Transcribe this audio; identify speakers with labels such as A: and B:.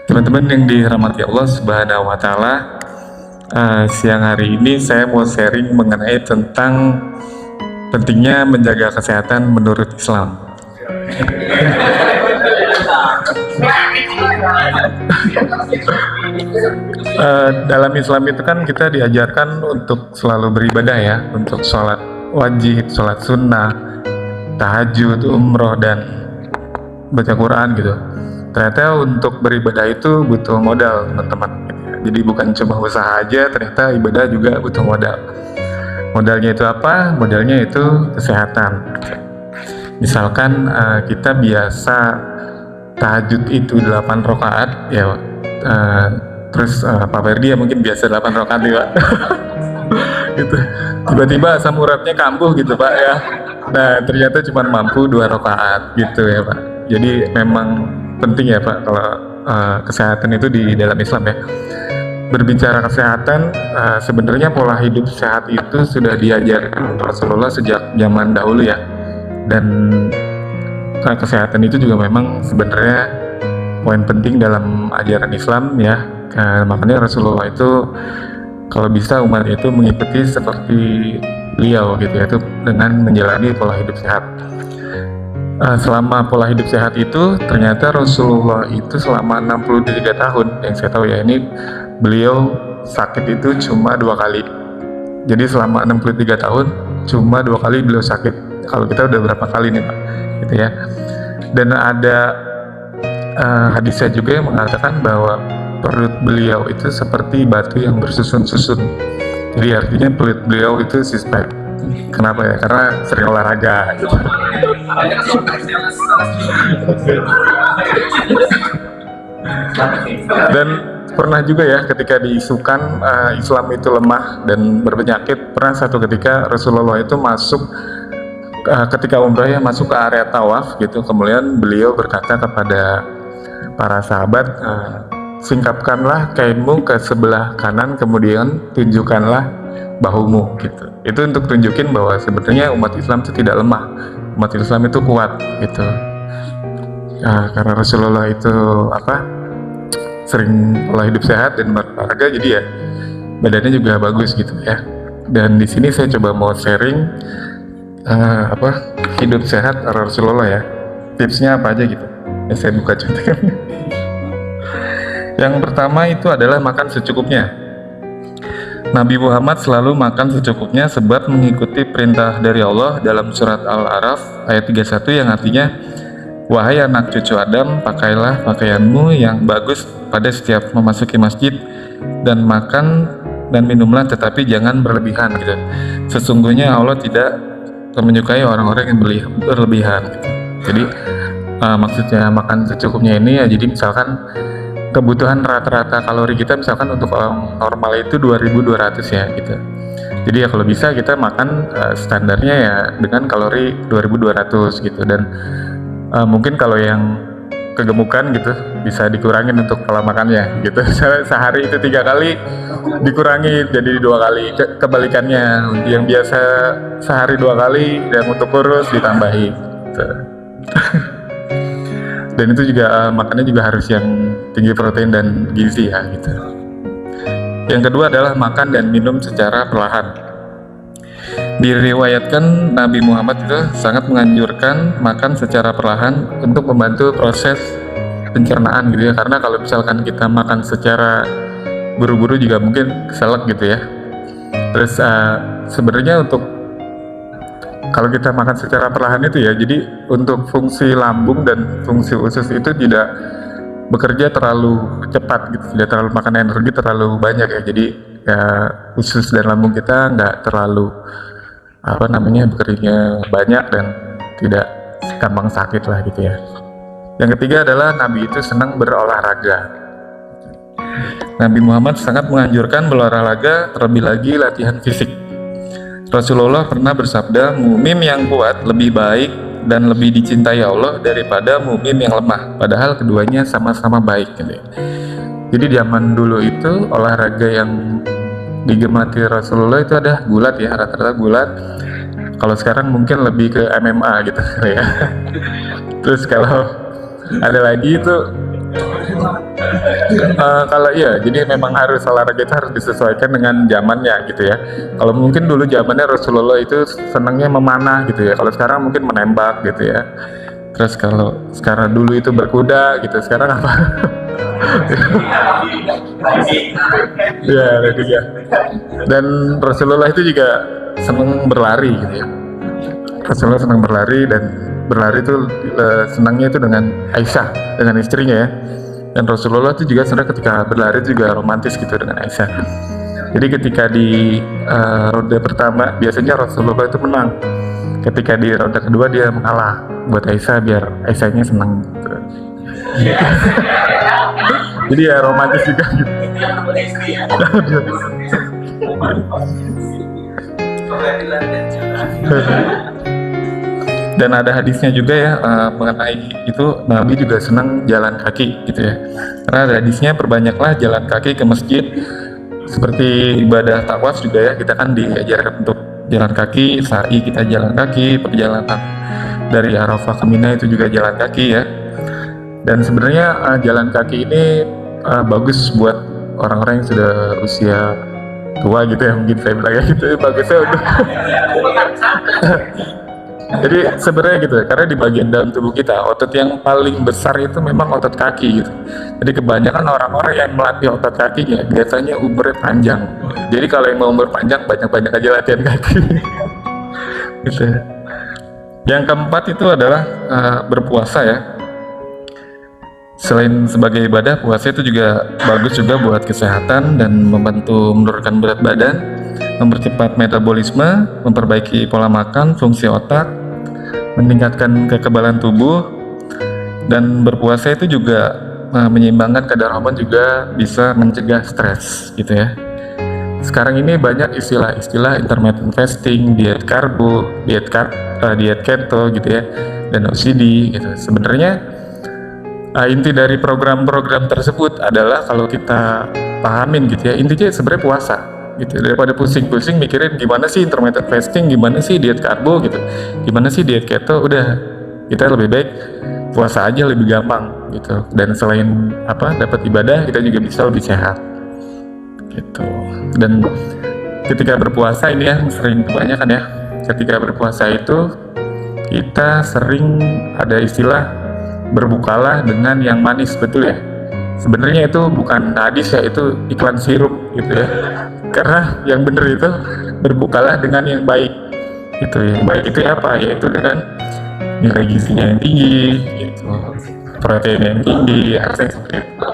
A: Teman-teman yang dirahmati Allah Subhanahu wa Ta'ala, siang hari ini saya mau sharing mengenai tentang pentingnya menjaga kesehatan menurut Islam. Dalam Islam itu kan kita diajarkan untuk selalu beribadah ya, untuk sholat wajib, sholat sunnah, tahajud, umroh, dan baca Quran gitu. Ternyata untuk beribadah itu butuh modal, teman-teman. Jadi bukan cuma usaha aja, ternyata ibadah juga butuh modal. Modalnya itu apa? Modalnya itu kesehatan. Misalkan kita biasa tahajud itu 8 rakaat ya, terus Pak Ferdi ya mungkin biasa 8 rakaat ya Pak. Gitu. Tiba-tiba asam uratnya kambuh gitu Pak ya. Nah ternyata cuma mampu 2 rakaat gitu ya Pak. Jadi memang penting ya Pak kalau kesehatan itu di dalam Islam ya. Berbicara kesehatan, sebenarnya pola hidup sehat itu sudah diajarkan Rasulullah sejak zaman dahulu ya. Dan kesehatan itu juga memang sebenarnya poin penting dalam ajaran Islam ya. Makanya Rasulullah itu kalau bisa umat itu mengikuti seperti beliau gitu ya, itu dengan menjalani pola hidup sehat. Selama pola hidup sehat itu ternyata Rasulullah itu selama 63 tahun yang saya tahu ya, ini beliau sakit itu cuma 2 kali. Jadi selama 63 tahun cuma 2 kali beliau sakit. Kalau kita udah berapa kali nih Pak gitu ya. Dan ada hadisnya juga yang mengatakan bahwa perut beliau itu seperti batu yang bersusun-susun. Jadi artinya perut beliau itu six-pack. Kenapa ya? Karena sering olahraga gitu. Dan pernah juga ya ketika diisukan Islam itu lemah dan berpenyakit, pernah satu ketika Rasulullah itu masuk ketika umrah ya, masuk ke area tawaf gitu, kemudian beliau berkata kepada para sahabat, singkapkanlah kainmu ke sebelah kanan, kemudian tunjukkanlah bahumu gitu. Itu untuk tunjukin bahwa sebenarnya umat Islam itu tidak lemah, umat Islam itu kuat gitu. Karena Rasulullah itu sering pola hidup sehat dan berolahraga, jadi ya badannya juga bagus gitu ya. Dan di sini saya coba mau sharing hidup sehat Rasulullah ya. Tipsnya apa aja gitu ya, saya buka contohnya. Yang pertama itu adalah makan secukupnya. Nabi Muhammad selalu makan secukupnya sebab mengikuti perintah dari Allah dalam surat Al-A'raf ayat 31 yang artinya, wahai anak cucu Adam, pakailah pakaianmu yang bagus pada setiap memasuki masjid, dan makan dan minumlah tetapi jangan berlebihan gitu. Sesungguhnya Allah tidak menyukai orang-orang yang berlebihan gitu. Jadi maksudnya makan secukupnya ini ya, jadi misalkan kebutuhan rata-rata kalori kita misalkan untuk orang normal itu 2200 ya gitu. Jadi ya kalau bisa kita makan standarnya ya dengan kalori 2200 gitu. Dan mungkin kalau yang kegemukan gitu bisa dikurangin untuk pola makannya gitu. Sehari itu 3 kali dikurangi jadi 2 kali, kebalikannya yang biasa sehari 2 kali dan untuk kurus ditambahi gitu. Dan itu juga makannya juga harus yang tinggi protein dan gizi ya gitu. Yang kedua adalah makan dan minum secara perlahan. Diriwayatkan Nabi Muhammad itu sangat menganjurkan makan secara perlahan untuk membantu proses pencernaan gitu ya. Karena kalau misalkan kita makan secara buru-buru juga mungkin keselak gitu ya. Terus sebenarnya untuk kalau kita makan secara perlahan itu ya, jadi untuk fungsi lambung dan fungsi usus itu tidak bekerja terlalu cepat gitu, tidak terlalu makan energi terlalu banyak ya. Jadi ya usus dan lambung kita nggak terlalu bekerja banyak dan tidak gampang sakit lah gitu ya. Yang ketiga adalah Nabi itu senang berolahraga. Nabi Muhammad sangat menganjurkan berolahraga, terlebih lagi latihan fisik. Rasulullah pernah bersabda, mukmin yang kuat lebih baik dan lebih dicintai Allah daripada mukmin yang lemah. Padahal keduanya sama-sama baik gitu. Jadi zaman dulu itu olahraga yang digemari Rasulullah itu ada gulat ya, rata-rata gulat. Kalau sekarang mungkin lebih ke MMA gitu ya. Terus kalau ada lagi itu Kalau iya, jadi memang harus olahraga itu harus disesuaikan dengan zamannya gitu ya. Kalau mungkin dulu zamannya Rasulullah itu senangnya memanah gitu ya. Kalau sekarang mungkin menembak gitu ya. Terus kalau sekarang dulu itu berkuda gitu, sekarang apa? Ya, itu ya. Dan Rasulullah itu juga senang berlari gitu ya. Rasulullah senang berlari dan berlari itu senangnya itu dengan Aisyah, dengan istrinya ya. Dan Rasulullah itu juga senang ketika berlari juga romantis gitu dengan Aisyah. Jadi ketika di ronde pertama biasanya Rasulullah itu menang. Ketika di ronde kedua dia mengalah buat Aisyah biar Aisyahnya senang gitu. Jadi ya romantis juga gitu. Dan ada hadisnya juga ya mengenai itu, Nabi juga senang jalan kaki gitu ya. Karena ada hadisnya, perbanyaklah jalan kaki ke masjid. Seperti ibadah tawaf juga ya, kita kan diajarkan untuk jalan kaki, sa'i kita jalan kaki, perjalanan dari Arafah ke Mina itu juga jalan kaki ya. Dan sebenarnya jalan kaki ini bagus buat orang-orang yang sudah usia tua gitu ya, mungkin saya bilang ya gitu, bagusnya untuk jadi sebenarnya gitu ya, karena di bagian dalam tubuh kita otot yang paling besar itu memang otot kaki gitu. Jadi kebanyakan orang-orang yang melatih otot kakinya biasanya umurnya panjang. Jadi kalau yang mau umur panjang banyak-banyak aja latihan kaki. Gitu ya. Yang keempat itu adalah berpuasa ya. Selain sebagai ibadah, puasa itu juga bagus juga buat kesehatan dan membantu menurunkan berat badan, mempercepat metabolisme, memperbaiki pola makan, fungsi otak, meningkatkan kekebalan tubuh, dan berpuasa itu juga menyeimbangkan kadar hormon, juga bisa mencegah stres gitu ya. Sekarang ini banyak istilah-istilah intermittent fasting, diet karbo, diet keto gitu ya, dan OCD gitu. Sebenarnya inti dari program-program tersebut adalah kalau kita pahamin gitu ya, intinya sebenarnya puasa gitu. Daripada pusing-pusing mikirin gimana sih intermittent fasting, gimana sih diet karbo gitu, gimana sih diet keto, udah kita lebih baik puasa aja, lebih gampang gitu. Dan selain dapat ibadah, kita juga bisa lebih sehat gitu. Dan ketika berpuasa ini ya, sering kebanyakan ya, ketika berpuasa itu kita sering ada istilah berbukalah dengan yang manis, betul ya. Sebenarnya itu bukan hadis ya, itu iklan sirup gitu ya. Karena yang benar itu berbukalah dengan yang baik gitu. Yang baik itu apa? Yaitu dengan nilai gizinya yang tinggi gitu, protein yang tinggi, harusnya seperti itu.